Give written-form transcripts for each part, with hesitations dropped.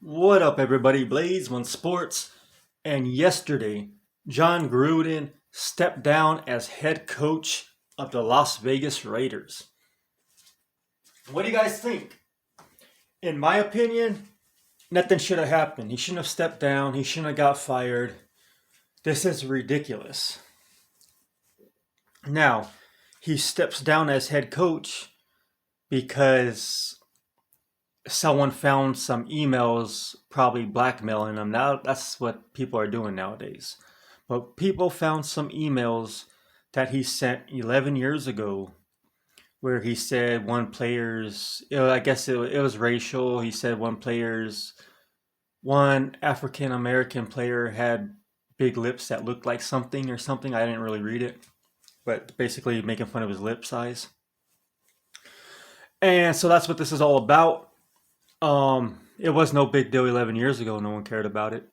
What up, everybody? Blaze One Sports. And yesterday, Jon Gruden stepped down as head coach of the Las Vegas Raiders. What do you guys think? In my opinion, nothing should have happened. He shouldn't have stepped down. He shouldn't have got fired. This is ridiculous. Now, he steps down as head coach because someone found some emails probably blackmailing him. Now that's what people are doing nowadays. But people found some emails that he sent 11 years ago where he said I guess it was racial. He said one African American player had big lips that looked like something or something. I didn't really read it, but basically making fun of his lip size. And so that's what this is all about. It was no big deal 11 years ago. No one cared about it.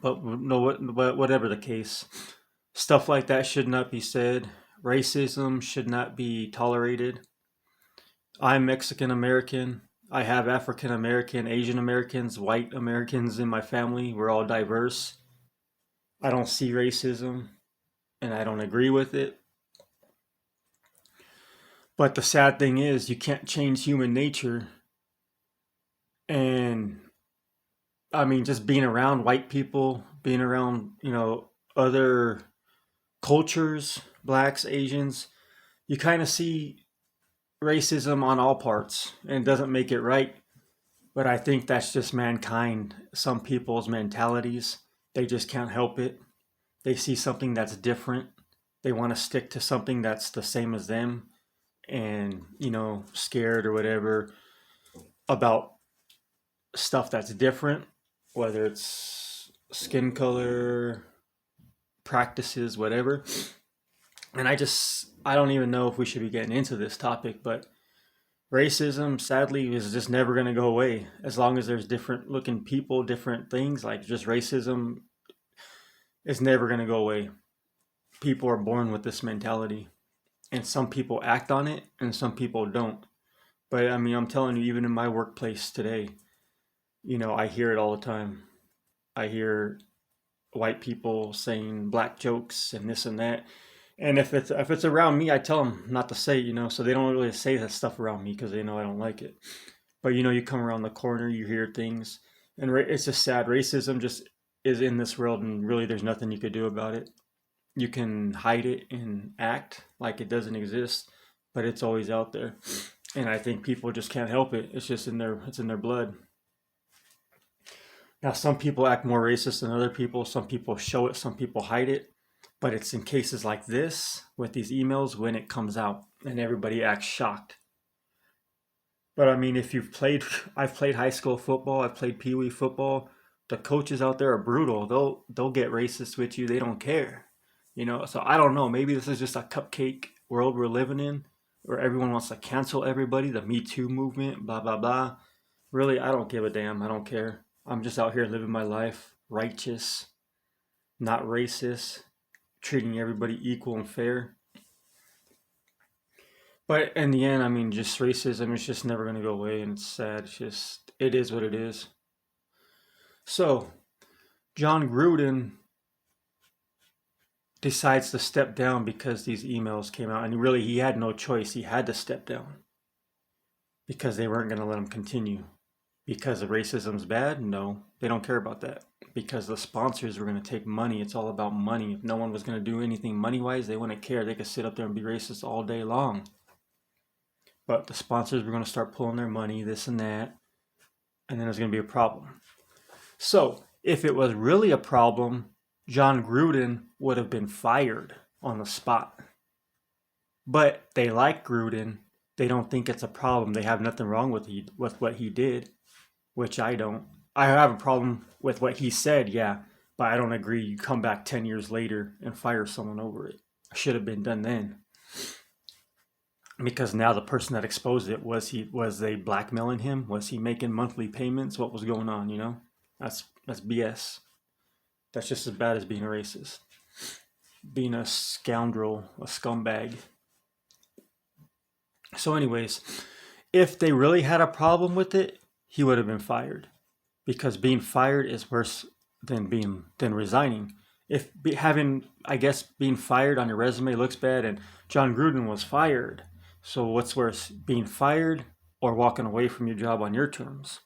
But no, whatever the case, stuff like that should not be said. Racism should not be tolerated. I'm Mexican American. I have African American, Asian Americans, white Americans in my family. We're all diverse. I don't see racism and I don't agree with it. But the sad thing is, you can't change human nature. And I mean, just being around white people, being around, other cultures, blacks, Asians, you kind of see racism on all parts and it doesn't make it right. But I think that's just mankind, some people's mentalities. They just can't help it. They see something that's different. They want to stick to something that's the same as them and, scared or whatever about stuff that's different, whether it's skin color, practices, whatever. And I don't even know if we should be getting into this topic, but racism, sadly, is just never going to go away. As long as there's different looking people, different things, like just racism is never going to go away. People are born with this mentality, and some people act on it, and some people don't. But I mean, I'm telling you, even in my workplace today, I hear it all the time. I hear white people saying black jokes and this and that. And if it's around me, I tell them not to say, so they don't really say that stuff around me because they know I don't like it. But you come around the corner, you hear things, and it's just sad. Racism just is in this world, and really, there's nothing you could do about it. You can hide it and act like it doesn't exist, but it's always out there. And I think people just can't help it. It's in their blood. Now, some people act more racist than other people. Some people show it, some people hide it. But it's in cases like this, with these emails, when it comes out and everybody acts shocked. But I mean, I've played high school football, I've played pee wee football. The coaches out there are brutal. They'll get racist with you. They don't care. So I don't know. Maybe this is just a cupcake world we're living in, where everyone wants to cancel everybody. The Me Too movement, blah blah blah. Really, I don't give a damn. I don't care. I'm just out here living my life, righteous, not racist, treating everybody equal and fair. But in the end, I mean, just racism is just never going to go away, and it's sad. It is what it is. So, Jon Gruden decides to step down because these emails came out, and really, he had no choice. He had to step down because they weren't going to let him continue. Because the racism's bad? No, they don't care about that. Because the sponsors were going to take money. It's all about money. If no one was going to do anything money-wise, they wouldn't care. They could sit up there and be racist all day long. But the sponsors were going to start pulling their money, this and that, and then there's going to be a problem. So, if it was really a problem, Jon Gruden would have been fired on the spot. But they like Gruden. They don't think it's a problem. They have nothing wrong with what he did, which I don't. I have a problem with what he said, yeah, but I don't agree. You come back 10 years later and fire someone over it. It should have been done then. Because now the person that exposed it, was they blackmailing him? Was he making monthly payments? What was going on, That's BS. That's just as bad as being a racist. Being a scoundrel, a scumbag. So anyways, if they really had a problem with it, he would have been fired. because being fired is worse than resigning. If having, I guess, being fired on your resume looks bad, and Jon Gruden was fired, so what's worse, being fired or walking away from your job on your terms?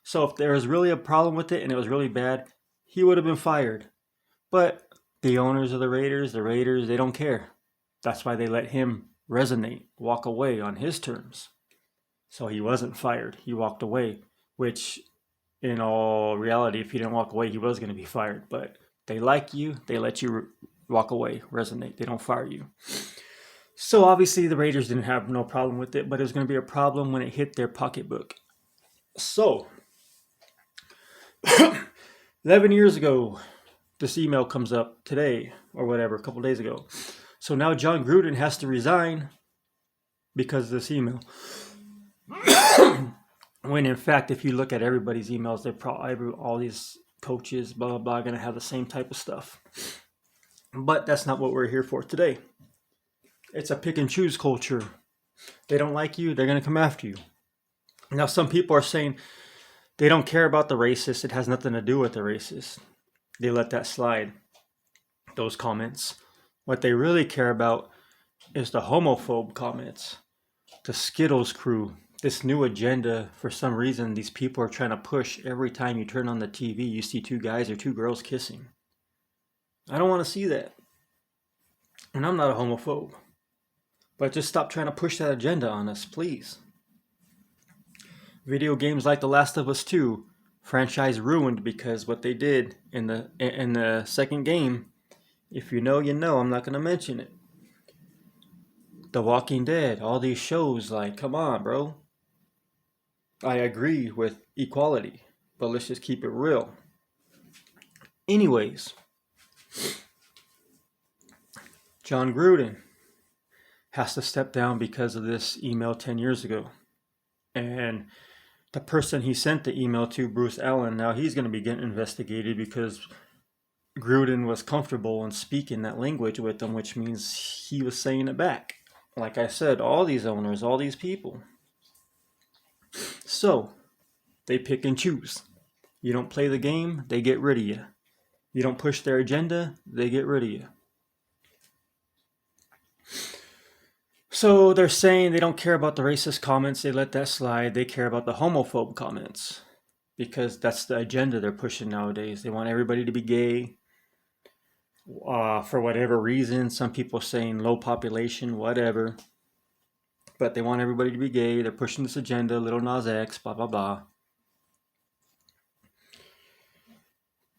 So if there was really a problem with it and it was really bad, he would have been fired. But the owners of the Raiders, they don't care. That's why they let him walk away on his terms. So he wasn't fired. He walked away, which in all reality, if he didn't walk away, he was going to be fired. But they like you, they let you walk away, resonate. They don't fire you. So obviously the Raiders didn't have no problem with it, but it was going to be a problem when it hit their pocketbook. So 11 years ago, this email comes up today or whatever, a couple days ago. So now Jon Gruden has to resign because of this email. When in fact, if you look at everybody's emails, they're probably all these coaches, blah, blah, blah, going to have the same type of stuff. But that's not what we're here for today. It's a pick and choose culture. They don't like you, they're going to come after you. Now, some people are saying they don't care about the racist. It has nothing to do with the racist. They let that slide, those comments. What they really care about is the homophobe comments, the Skittles crew, this new agenda. For some reason, these people are trying to push. Every time you turn on the TV, you see two guys or two girls kissing. I don't want to see that. And I'm not a homophobe. But just stop trying to push that agenda on us, please. Video games like The Last of Us 2, franchise ruined because what they did in the second game, if you know, you know, I'm not going to mention it. The Walking Dead, all these shows, like, come on, bro. I agree with equality, but let's just keep it real. Anyways, Jon Gruden has to step down because of this email 10 years ago. And the person he sent the email to, Bruce Allen, now he's going to be getting investigated because Gruden was comfortable in speaking that language with them, which means he was saying it back. Like I said, all these owners, all these people. So, they pick and choose. You don't play the game, they get rid of you. You don't push their agenda, they get rid of you. So they're saying they don't care about the racist comments, they let that slide. They care about the homophobe comments because that's the agenda they're pushing nowadays. They want everybody to be gay for whatever reason. Some people saying low population, whatever. But they want everybody to be gay. They're pushing this agenda, Lil Nas X, blah, blah, blah.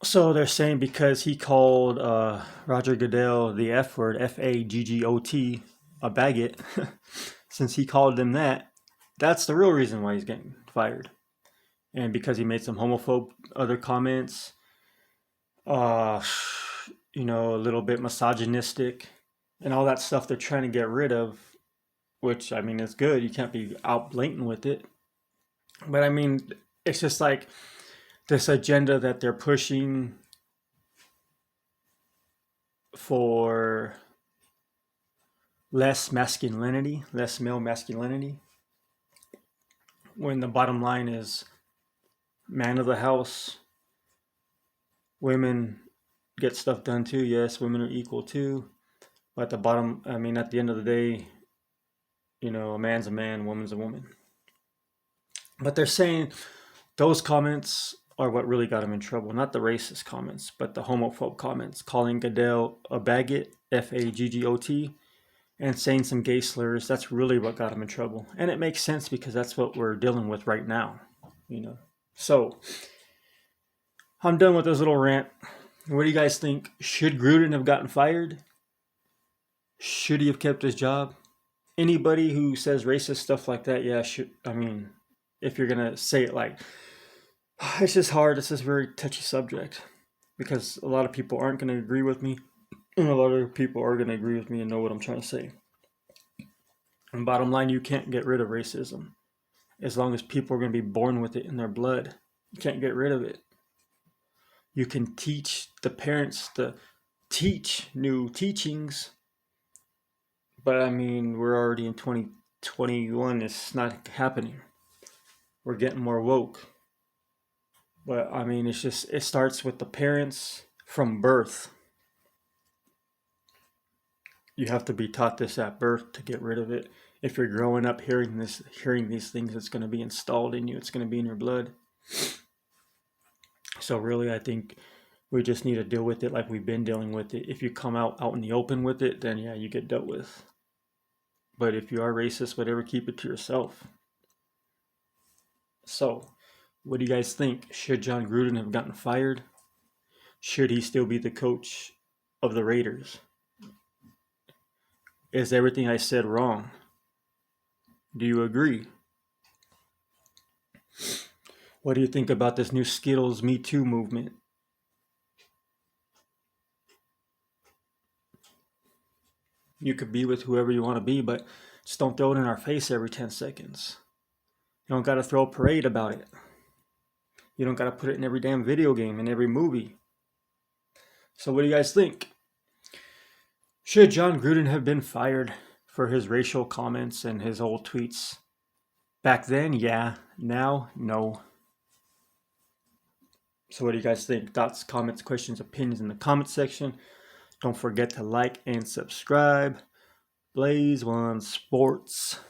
So they're saying because he called Roger Goodell the F word, Faggot, a baggot, since he called him that, that's the real reason why he's getting fired. And because he made some homophobe other comments, a little bit misogynistic, and all that stuff they're trying to get rid of, which, I mean, is good. You can't be out blatant with it. But, I mean, it's just like this agenda that they're pushing for less masculinity, less male masculinity, when the bottom line is man of the house, women get stuff done too. Yes, women are equal too. But at the end of the day, a man's a man, a woman's a woman. But they're saying those comments are what really got him in trouble. Not the racist comments, but the homophobe comments. Calling Goodell a baggot, Faggot, and saying some gay slurs. That's really what got him in trouble. And it makes sense because that's what we're dealing with right now. So, I'm done with this little rant. What do you guys think? Should Gruden have gotten fired? Should he have kept his job? Anybody who says racist stuff like that, yeah, should. I mean, if you're going to say it like, it's just hard. It's just a very touchy subject because a lot of people aren't going to agree with me. And a lot of people are going to agree with me and know what I'm trying to say. And bottom line, you can't get rid of racism. As long as people are going to be born with it in their blood, you can't get rid of it. You can teach the parents to teach new teachings. But I mean, we're already in 2021. It's not happening. We're getting more woke. But I mean, it starts with the parents from birth. You have to be taught this at birth to get rid of it. If you're growing up hearing these things, it's going to be installed in you. It's going to be in your blood. So really, I think we just need to deal with it like we've been dealing with it. If you come out in the open with it, then yeah, you get dealt with. But if you are racist, whatever, keep it to yourself. So, what do you guys think? Should Jon Gruden have gotten fired? Should he still be the coach of the Raiders? Is everything I said wrong? Do you agree? What do you think about this new Skittles Me Too movement? You could be with whoever you want to be, but just don't throw it in our face every 10 seconds. You don't got to throw a parade about it. You don't got to put it in every damn video game and every movie. So what do you guys think? Should Jon Gruden have been fired for his racial comments and his old tweets? Back then, yeah. Now, no. So what do you guys think? Thoughts, comments, questions, opinions in the comment section. Don't forget to like and subscribe. Blaze One Sports.